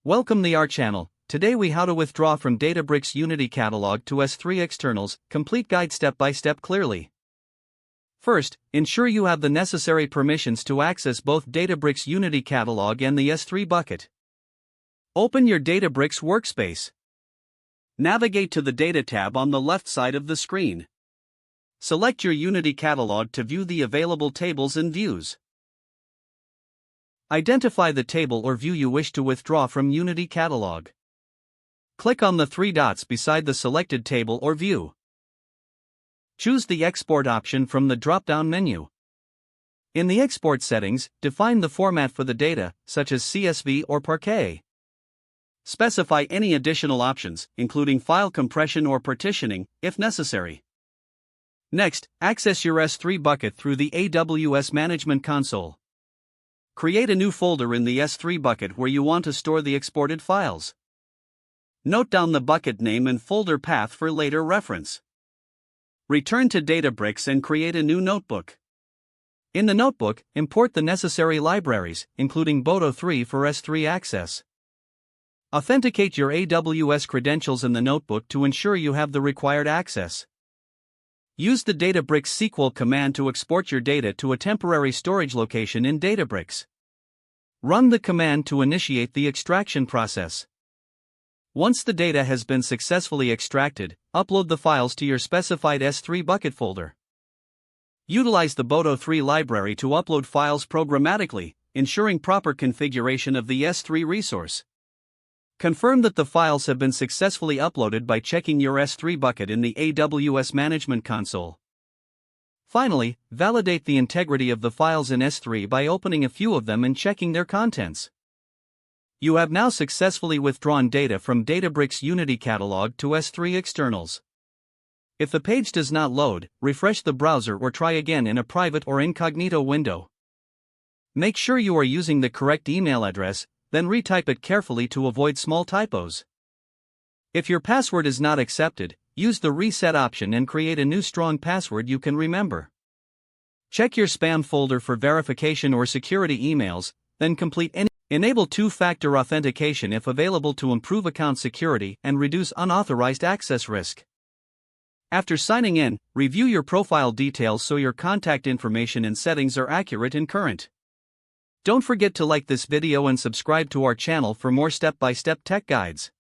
Welcome to our channel. Today we how to withdraw from DataBricks Unity Catalog to S3 externals, complete guide step by step clearly. First, ensure you have the necessary permissions to access both DataBricks Unity Catalog and the S3 bucket. Open your DataBricks workspace. Navigate to the Data tab on the left side of the screen. Select your Unity Catalog to view the available tables and views. Identify the table or view you wish to withdraw from Unity Catalog. Click on the three dots beside the selected table or view. Choose the Export option from the drop-down menu. In the export settings, define the format for the data, such as CSV or Parquet. Specify any additional options, including file compression or partitioning, if necessary. Next, access your S3 bucket through the AWS Management Console. Create a new folder in the S3 bucket where you want to store the exported files. Note down the bucket name and folder path for later reference. Return to DataBricks and create a new notebook. In the notebook, import the necessary libraries, including Boto3 for S3 access. Authenticate your AWS credentials in the notebook to ensure you have the required access. Use the DataBricks SQL command to export your data to a temporary storage location in DataBricks. Run the command to initiate the extraction process. Once the data has been successfully extracted, upload the files to your specified S3 bucket folder. Utilize the Boto3 library to upload files programmatically, ensuring proper configuration of the S3 resource. Confirm that the files have been successfully uploaded by checking your S3 bucket in the AWS Management Console. Finally, validate the integrity of the files in S3 by opening a few of them and checking their contents. You have now successfully withdrawn data from DataBricks Unity Catalog to S3 externals. If the page does not load, refresh the browser or try again in a private or incognito window. Make sure you are using the correct email address, then retype it carefully to avoid small typos. If your password is not accepted, use the reset option and create a new strong password you can remember. Check your spam folder for verification or security emails, then complete any. Enable two-factor authentication if available to improve account security and reduce unauthorized access risk. After signing in, review your profile details so your contact information and settings are accurate and current. Don't forget to like this video and subscribe to our channel for more step-by-step tech guides.